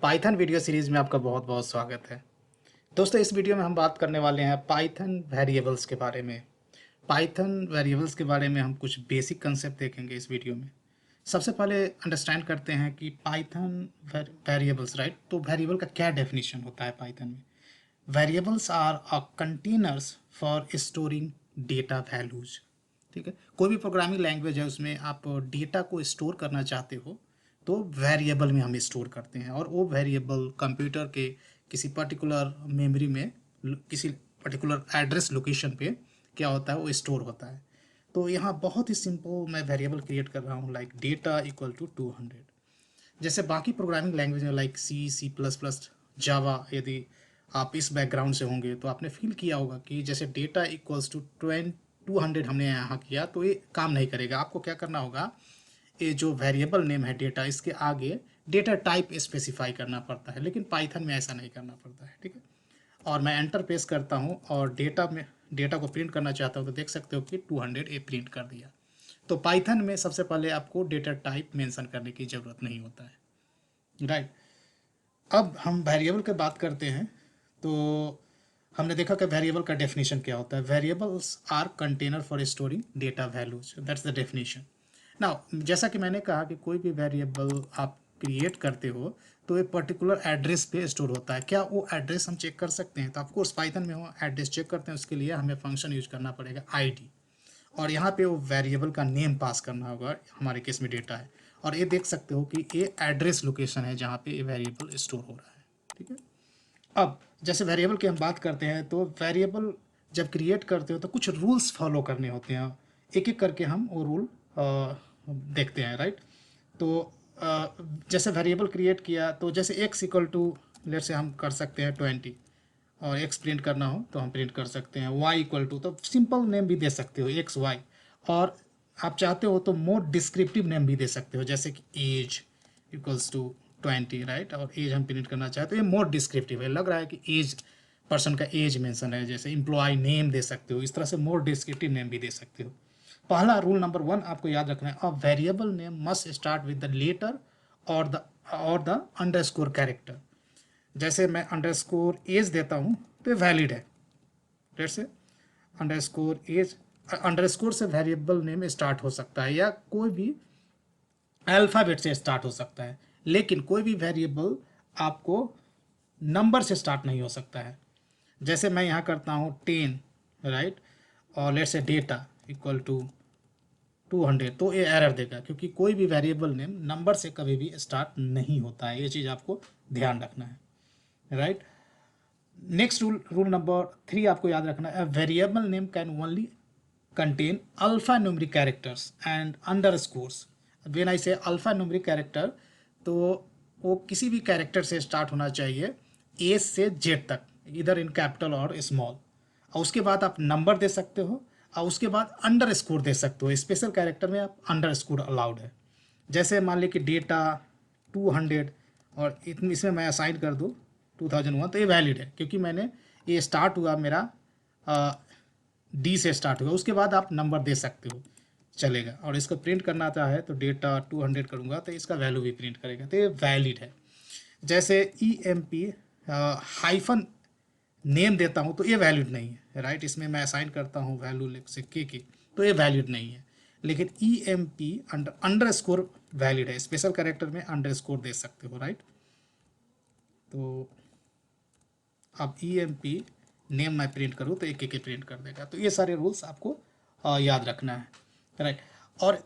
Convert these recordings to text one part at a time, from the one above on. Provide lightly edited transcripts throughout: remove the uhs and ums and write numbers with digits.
Python video series में आपका बहुत बहुत स्वागत है। दोस्तों, इस वीडियो में हम बात करने वाले हैं पाइथन वेरिएबल्स के बारे में। पाइथन वेरिएबल्स के बारे में हम कुछ बेसिक कंसेप्ट देखेंगे इस वीडियो में। सबसे पहले अंडरस्टैंड करते हैं कि पाइथन वेरिएबल्स, राइट? तो वेरिएबल का क्या डेफिनेशन होता है पाइथन में? Variables are a containers for storing data values. ठीक है, कोई भी प्रोग्रामिंग लैंग्वेज है उसमें आप डेटा को स्टोर करना चाहते हो तो वेरिएबल में हम स्टोर करते हैं, और वो वेरिएबल कंप्यूटर के किसी पर्टिकुलर मेमोरी में किसी पर्टिकुलर एड्रेस लोकेशन पे क्या होता है, वो स्टोर होता है। तो यहाँ बहुत ही सिंपल मैं वेरिएबल क्रिएट कर रहा हूँ, लाइक डेटा इक्वल टू 200। जैसे बाकी प्रोग्रामिंग लैंग्वेज में लाइक C++, जावा, यदि आप इस बैकग्राउंड से होंगे तो आपने फील किया होगा कि जैसे डेटा इक्वल्स टू 200 हमने यहाँ किया तो ये काम नहीं करेगा। आपको क्या करना होगा, ये जो वेरिएबल नेम है डेटा, इसके आगे डेटा टाइप स्पेसिफाई करना पड़ता है, लेकिन पाइथन में ऐसा नहीं करना पड़ता है। ठीक है, और मैं एंटर प्रेस करता हूँ और डेटा को प्रिंट करना चाहता हूँ तो देख सकते हो कि 200 ए प्रिंट कर दिया। तो पाइथन में सबसे पहले आपको डेटा टाइप मेंशन करने की ज़रूरत नहीं होता है, राइट? अब हम वेरिएबल की बात करते हैं तो हमने देखा कि वेरिएबल का डेफिनेशन क्या होता है। Variables are container for storing data values, that's the definition. Now, जैसा कि मैंने कहा कि कोई भी वेरिएबल आप क्रिएट करते हो तो एक पर्टिकुलर एड्रेस पे स्टोर होता है। क्या वो एड्रेस हम चेक कर सकते हैं? तो ऑफकोर्स पाइथन में हो एड्रेस चेक करते हैं, उसके लिए हमें फंक्शन यूज करना पड़ेगा आईडी, और यहाँ पे वो वेरिएबल का नेम पास करना होगा, हमारे केस में डेटा है, और ये देख सकते हो कि ये एड्रेस लोकेशन है जहाँ पे ये वेरिएबल स्टोर हो रहा है। ठीक है, अब जैसे वेरिएबल की हम बात करते हैं तो वेरिएबल जब क्रिएट करते हो तो कुछ रूल्स फॉलो करने होते हैं। एक एक करके हम वो रूल देखते हैं, राइट? तो जैसे वेरिएबल क्रिएट किया तो जैसे x इक्वल टू, लेट से हम कर सकते हैं 20, और x प्रिंट करना हो तो हम प्रिंट कर सकते हैं। y इक्वल टू, तो सिंपल नेम भी दे सकते हो x y, और आप चाहते हो तो मोर डिस्क्रिप्टिव नेम भी दे सकते हो, जैसे कि एज इक्वल्स टू 20, राइट? और एज हम प्रिंट करना चाहते हो, ये मोर डिस्क्रिप्टिव है, लग रहा है कि एज पर्सन का एज मेंशन है। जैसे एम्प्लॉय नेम दे सकते हो, इस तरह से मोर डिस्क्रिप्टिव नेम भी दे सकते हो। पहला रूल नंबर 1 आपको याद रखना है, a variable name must start with the letter और द अंडरस्कोर कैरेक्टर। जैसे मैं अंडरस्कोर एज देता हूँ तो ये वैलिड है। जैसे अंडरस्कोर एज, अंडरस्कोर से वेरिएबल नेम स्टार्ट हो सकता है, या कोई भी अल्फ़ाबेट से स्टार्ट हो सकता है, लेकिन कोई भी वेरिएबल आपको नंबर से स्टार्ट नहीं हो सकता है। जैसे मैं यहाँ करता हूँ 10, राइट? और let's say data equal to 200, तो ये एरर देगा, क्योंकि कोई भी वेरिएबल नेम नंबर से कभी भी स्टार्ट नहीं होता है। ये चीज़ आपको ध्यान रखना है, राइट? नेक्स्ट रूल नंबर 3 आपको याद रखना है, variable name can only contain alpha numeric characters and underscores. When I से अल्फा न्यूमेरिक कैरेक्टर, तो वो किसी भी कैरेक्टर से स्टार्ट होना चाहिए, ए से जेड तक, इधर इन कैपिटल और स्मॉल, और उसके बाद आप नंबर दे सकते हो, और उसके बाद अंडर स्कोर दे सकते हो। स्पेशल कैरेक्टर में आप अंडर स्कोर अलाउड है। जैसे मान लीजिए कि डेटा 200, और इसमें मैं असाइन कर दूँ 2001, तो ये वैलिड है, क्योंकि मैंने ये स्टार्ट हुआ मेरा डी से स्टार्ट हुआ। उसके बाद आप नंबर दे सकते हो, चलेगा। और इसको प्रिंट करना चाहे तो डेटा 200 करूँगा तो इसका वैल्यू भी प्रिंट करेगा, तो ये वैलिड है। जैसे EMP हाइफन नेम देता हूँ तो ये वैलिड नहीं है, राइट? इसमें मैं असाइन करता हूँ वैल्यू लिख से के, तो ये वैलिड नहीं है। लेकिन EMP अंडर स्कोर वैलिड है, स्पेशल कैरेक्टर में अंडर स्कोर दे सकते हो, राइट? तो अब EMP नेम मैं प्रिंट करूँ तो एक प्रिंट कर देगा। तो ये सारे रूल्स आपको याद रखना है, राइट? और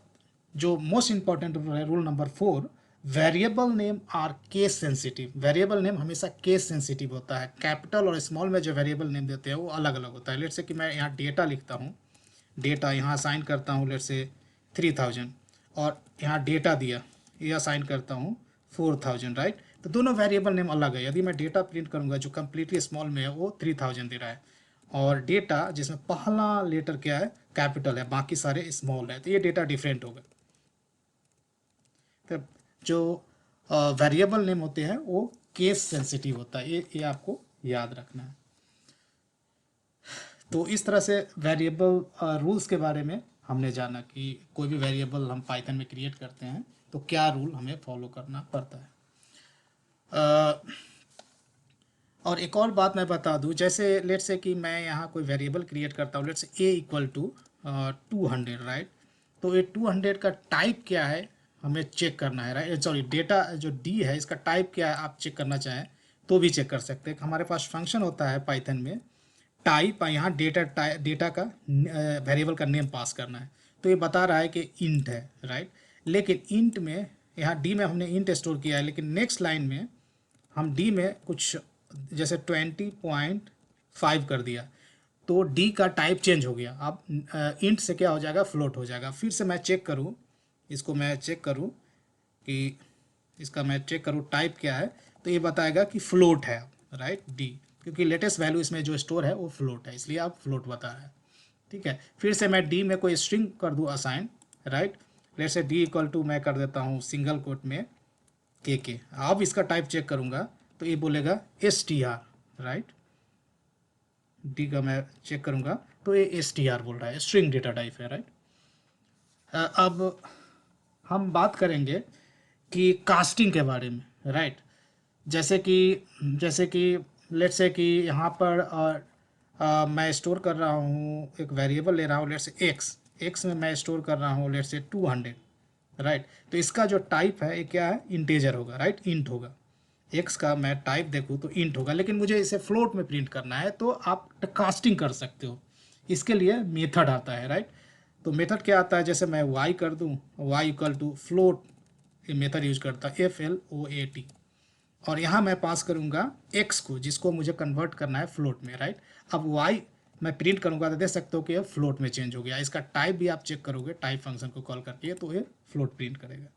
जो मोस्ट इंपॉर्टेंट रूल है, rule number 4, variable name are case sensitive. Variable name हमेशा केस सेंसिटिव होता है। कैपिटल और स्मॉल में जो वेरिएबल नेम देते हैं वो अलग अलग होता है। लेट से कि मैं यहाँ डेटा लिखता हूँ, डेटा यहाँ असाइन करता हूँ लेट से 3000, और यहाँ डेटा दिया, ये असाइन करता हूँ 4000, राइट? तो दोनों वेरिएबल नेम अलग है। यदि मैं डेटा प्रिंट करूँगा जो कम्प्लीटली स्मॉल में है वो 3000 दे रहा है, और डेटा जिसमें पहला लेटर क्या है, कैपिटल है, बाकी सारे स्मॉल है, तो ये डेटा डिफरेंट होगा। तो जो वेरिएबल नेम होते हैं वो केस सेंसिटिव होता है, ये आपको याद रखना है। तो इस तरह से वेरिएबल रूल्स के बारे में हमने जाना कि कोई भी वेरिएबल हम पाइथन में क्रिएट करते हैं तो क्या रूल हमें फॉलो करना पड़ता है। और एक और बात मैं बता दूं, जैसे लेट से कि मैं यहाँ कोई वेरिएबल क्रिएट करता हूँ, लेट से ए इक्वल टू 200, राइट। तो ये 200 का टाइप क्या है हमें चेक करना है, राइट। सॉरी, डेटा जो डी है इसका टाइप क्या है आप चेक करना चाहें तो भी चेक कर सकते हैं। हमारे पास फंक्शन होता है पाइथन में टाइप, यहाँ डेटा का वेरिएबल का नेम पास करना है। तो ये बता रहा है कि इंट है, राइट। लेकिन इंट में यहाँ डी में हमने इंट स्टोर किया है, लेकिन नेक्स्ट लाइन में हम डी में कुछ जैसे 20.5 कर दिया, तो डी का टाइप चेंज हो गया। अब इंट से क्या हो जाएगा, फ्लोट हो जाएगा। फिर से मैं चेक करूँ, इसको मैं चेक करूँ कि इसका मैं चेक करूँ टाइप क्या है, तो ये बताएगा कि फ्लोट है, राइट, डी, क्योंकि लेटेस्ट वैल्यू इसमें जो स्टोर है वो फ्लोट है, इसलिए आप फ्लोट बता रहा है। ठीक है, फिर से मैं डी में कोई स्ट्रिंग कर दूँ असाइन, राइट। लेट से डी इक्वल टू मैं कर देता हूँ सिंगल कोट में के। अब इसका टाइप चेक करूँगा तो ये बोलेगा str, राइट। डी का मैं चेक करूँगा तो ये str बोल रहा है, स्ट्रिंग डेटा टाइप है, राइट। अब हम बात करेंगे कि कास्टिंग के बारे में, राइट। जैसे कि लेट्स से कि यहाँ पर मैं स्टोर कर रहा हूँ, एक वेरिएबल ले रहा हूँ, लेट्स से एक्स में मैं स्टोर कर रहा हूँ लेट्स से 200, राइट। तो इसका जो टाइप है ये क्या है, इंटीजर होगा, राइट, इंट होगा। एक्स का मैं टाइप देखूँ तो इंट होगा, लेकिन मुझे इसे फ्लोट में प्रिंट करना है, तो आप कास्टिंग कर सकते हो। इसके लिए मेथड आता है, राइट। तो मेथड क्या आता है, जैसे मैं y कर दूँ, y इक्वल टू फ्लोट, ये मेथड यूज करता है FLOAT, और यहाँ मैं पास करूँगा x को, जिसको मुझे कन्वर्ट करना है फ्लोट में, राइट। अब y मैं प्रिंट करूँगा तो देख सकते हो कि ये फ्लोट में चेंज हो गया। इसका टाइप भी आप चेक करोगे टाइप फंक्शन को कॉल करके, तो ये फ्लोट प्रिंट करेगा।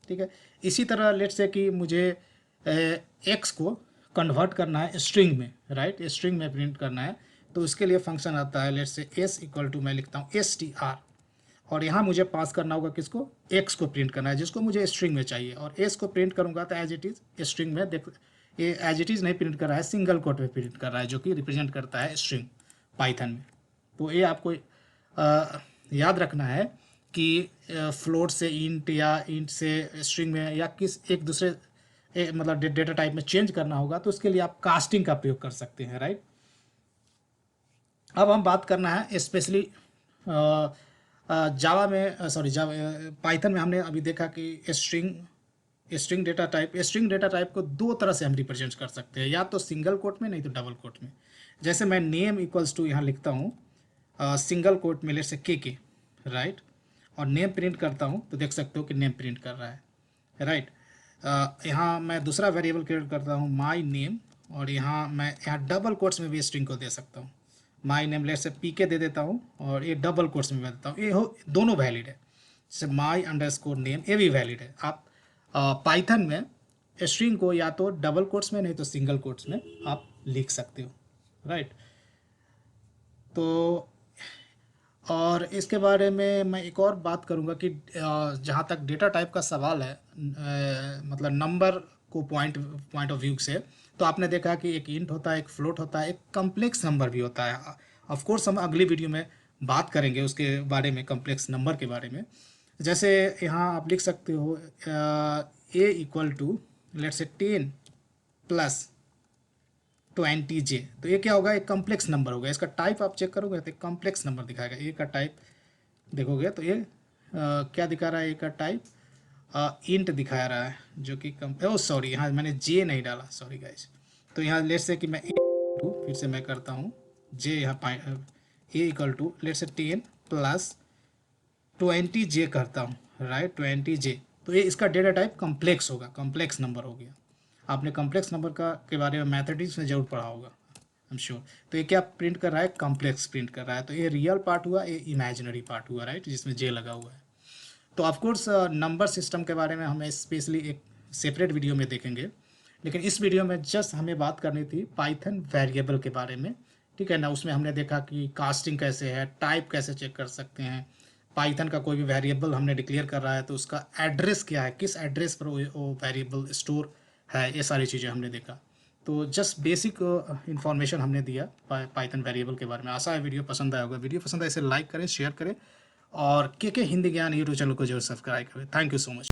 ठीक है, इसी तरह लेट्स से कि मुझे एक्स को कन्वर्ट करना है स्ट्रिंग में, राइट, स्ट्रिंग में प्रिंट करना है, तो उसके लिए फंक्शन आता है let's say S equal to मैं लिखता हूँ str, और यहाँ मुझे पास करना होगा किसको, एक्स को प्रिंट करना है, जिसको मुझे स्ट्रिंग में चाहिए। और एस को प्रिंट करूँगा तो एज इट इज़ स्ट्रिंग में, देख ये एज इट इज़ नहीं प्रिंट कर रहा है, सिंगल कोट में प्रिंट कर रहा है, जो कि रिप्रेजेंट करता है स्ट्रिंग पाइथन में। तो ये आपको याद रखना है कि फ्लोट से इंट या इंट से स्ट्रिंग में या किस एक दूसरे मतलब डेटा टाइप में चेंज करना होगा, तो उसके लिए आप कास्टिंग का प्रयोग कर सकते हैं, राइट। अब हम बात करना है स्पेशली जावा में, सॉरी जावा पाइथन में हमने अभी देखा कि स्ट्रिंग डेटा टाइप को दो तरह से हम रिप्रेजेंट कर सकते हैं, या तो सिंगल कोट में, नहीं तो डबल कोट में। जैसे मैं नेम इक्वल्स टू यहाँ लिखता हूँ सिंगल कोट में, लेट से के, राइट, और नेम प्रिंट करता हूँ तो देख सकते हो कि नेम प्रिंट कर रहा है, राइट। यहाँ मैं दूसरा वेरिएबल क्रिएट करता हूँ माई नेम, और यहाँ डबल कोट्स में भी स्ट्रिंग को दे सकता हूँ, माई नेम लेट से पी के दे देता हूँ, और ये डबल कोट्स में देता हूँ, ये दोनों वैलिड है। जैसे माई अंडरस्कोर नेम, ये भी वैलिड है। आप पाइथन में स्ट्रिंग को या तो डबल कोट्स में, नहीं तो सिंगल कोट्स में आप लिख सकते हो, राइट। तो और इसके बारे में मैं एक और बात करूंगा कि जहाँ तक डेटा टाइप का सवाल है, मतलब नंबर को पॉइंट ऑफ व्यू से, तो आपने देखा कि एक इंट होता है, एक फ्लोट होता है, एक कम्प्लेक्स नंबर भी होता है। ऑफ कोर्स हम अगली वीडियो में बात करेंगे उसके बारे में, कम्प्लेक्स नंबर के बारे में। जैसे यहाँ आप लिख सकते हो ए equal to let's say 10 plus 20J, तो ये क्या होगा, एक कम्प्लेक्स नंबर होगा। इसका टाइप आप चेक करोगे तो कम्प्लेक्स नंबर दिखाएगा। ए का टाइप देखोगे तो ये क्या दिखा रहा है, ए का टाइप इंट दिखा रहा है, जो कि सॉरी यहाँ मैंने जे नहीं डाला, सॉरी गाइस। तो यहाँ लेट से कि मैं फिर से मैं करता हूँ जे, यहाँ ए इक्वल टू लेट से 10 प्लस 20J करता हूँ, राइट, 20J। तो ये इसका डेटा टाइप कम्प्लेक्स होगा, कम्प्लेक्स नंबर हो गया। आपने कम्प्लेक्स नंबर के बारे में मैथमेटिक्स में जरूर पढ़ा होगा, आई एम श्योर। तो ये क्या प्रिंट कर रहा है, कम्प्लेक्स प्रिंट कर रहा है। तो ये रियल पार्ट हुआ, ये इमेजिनरी पार्ट हुआ, राइट, जिसमें जे लगा हुआ है। तो ऑफकोर्स नंबर सिस्टम के बारे में हमें स्पेशली एक सेपरेट वीडियो में देखेंगे, लेकिन इस वीडियो में जस्ट हमें बात करनी थी पाइथन वेरिएबल के बारे में, ठीक है ना। उसमें हमने देखा कि कास्टिंग कैसे है, टाइप कैसे चेक कर सकते हैं, पाइथन का कोई भी वेरिएबल हमने डिक्लेयर कर रहा है तो उसका एड्रेस क्या है, किस एड्रेस पर वो वेरिएबल स्टोर है, ये सारी चीज़ें हमने देखा। तो जस्ट बेसिक इन्फॉर्मेशन हमने दिया पाइथन वेरिएबल के बारे में। आशा है वीडियो पसंद आया होगा। वीडियो पसंद आए इसे लाइक करें, शेयर करें, और के हिंदी ज्ञान यूट्यूब चैनल को जरूर सब्सक्राइब करें। Thank you so much.